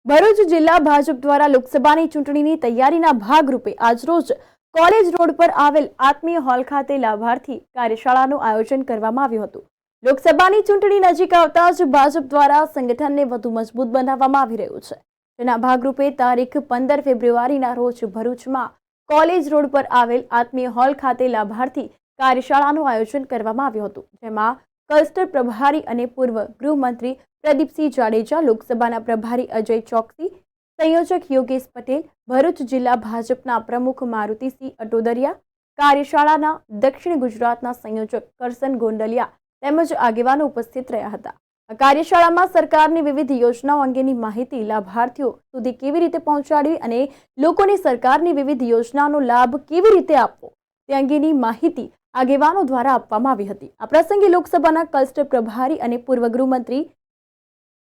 ભરૂચ જિલ્લા ભાજપ દ્વારા લોકસભાની ચૂંટણીની તૈયારીના ભાગરૂપે આજરોજ કોલેજ રોડ પર આવેલ આત્મીય હોલ ખાતે લાભાર્થી કાર્યશાળાનું આયોજન કરવામાં આવ્યું હતું। લોકસભાની ચૂંટણી નજીક આવતા જ ભાજપ દ્વારા સંગઠનને વધુ મજબૂત બનાવવામાં આવી રહ્યું છે। જેના ભાગરૂપે તારીખ 15 ફેબ્રુઆરીના રોજ ભરૂચમાં કોલેજ રોડ પર આવેલ આત્મીય હોલ ખાતે લાભાર્થી કાર્યશાળાનું આયોજન કરવામાં આવ્યું હતું। જેમાં ક્લસ્ટર પ્રભારી અને પૂર્વ ગૃહમંત્રી પ્રદીપસિંહ જાડેજા, લોકસભાના પ્રભારી અજય ચોકસી, સંયોજક યોગેશ પટેલ, ભરૂચ જિલ્લા ભાજપના પ્રમુખ મારુતિસિંહ અટોદરિયા, કાર્યશાળાના દક્ષિણ ગુજરાતના સંયોજક કરશન ગોંડલિયા તેમજ આગેવાનો ઉપસ્થિત રહ્યા હતા। આ કાર્યશાળામાં સરકારની વિવિધ યોજનાઓ અંગેની માહિતી લાભાર્થીઓ સુધી કેવી રીતે પહોંચાડવી અને લોકોને સરકારની વિવિધ યોજનાઓનો લાભ કેવી રીતે આપવો તે અંગેની માહિતી આગેવાનો દ્વારા આપવામાં આવી હતી। આ પ્રસંગે લોકસભાના ક્લસ્ટર પ્રભારી અને પૂર્વ ગૃહમંત્રી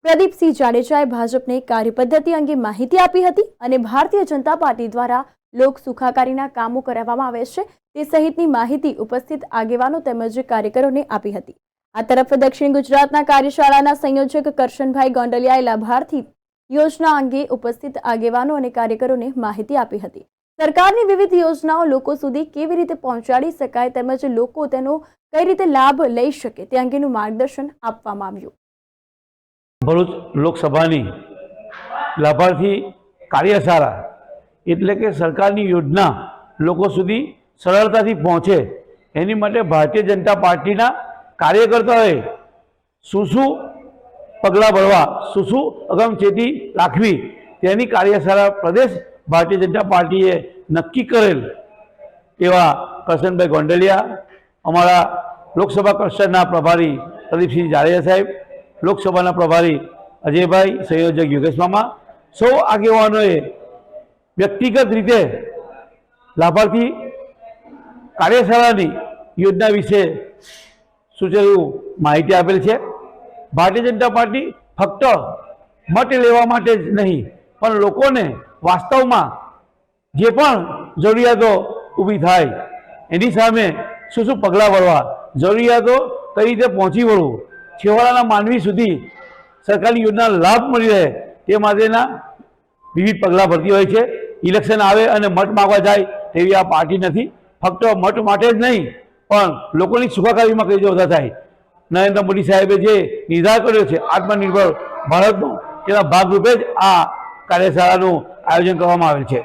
પ્રદીપસિંહ જાડેજાએ ભાજપને કાર્યપદ્ધતિ અંગે માહિતી આપી હતી અને ભારતીય જનતા પાર્ટી દ્વારા લોક સુખાકારીના કામો કરાવવામાં આવે છે તે સહિતની માહિતી ઉપસ્થિત આગેવાનો તેમજ કાર્યકરોને આપી હતી। આ તરફ દક્ષિણ ગુજરાતના કાર્યશાળાના સંયોજક કરશનભાઈ ગોંડલિયાએ લાભાર્થી યોજના અંગે ઉપસ્થિત આગેવાનો અને કાર્યકરોને માહિતી આપી હતી। સરકારની વિવિધ યોજનાઓ લોકો સુધી કેવી રીતે પહોંચાડી શકાય તેમજ લોકો તેનો કઈ રીતે લાભ લઈ શકે તે અંગેનું માર્ગદર્શન આપવામાં આવ્યું। ભરૂચ લોકસભાની લાભાર્થી કાર્યશાળા એટલે કે સરકારની યોજના લોકો સુધી સરળતાથી પહોંચે એની માટે ભારતીય જનતા પાર્ટીના કાર્યકર્તાઓએ શું પગલાં ભરવા, શું અગમચેતી રાખવી તેની કાર્યશાળા પ્રદેશ ભારતીય જનતા પાર્ટીએ નક્કી કરેલ એવા કરશનભાઈ ગોંડલિયા, અમારા લોકસભા કક્ષાના પ્રભારી પ્રદીપસિંહ જાડેજા સાહેબ, લોકસભાના પ્રભારી અજયભાઈ, સંયોજક યોગેશ મામા, સૌ આગેવાનોએ વ્યક્તિગત રીતે લાભાર્થી કાર્યશાળાની યોજના વિશે સૂચેલું માહિતી આપેલ છે। ભારતીય જનતા પાર્ટી ફક્ત મત લેવા માટે જ નહીં પણ લોકોને વાસ્તવમાં જે પણ જરૂરિયાતો ઊભી થાય એની સામે શું પગલાં ભરવા, જરૂરિયાતો કઈ રીતે પહોંચી વળવું, છેવાડાના માનવી સુધી સરકારની યોજનાનો લાભ મળી રહે તે માટેના વિવિધ પગલાં ભરતી હોય છે। ઇલેક્શન આવે અને મત માગવા જાય તેવી આ પાર્ટી નથી। ફક્ત મત માટે જ નહીં પણ લોકોની સુખાકારીમાં કઈ રીતે વધારો થાય, નરેન્દ્ર મોદી સાહેબે જે નિર્ધાર કર્યો છે આત્મનિર્ભર ભારતનો, તેના ભાગરૂપે જ આ કાર્યશાળાનું આયોજન કરવામાં આવેલ છે।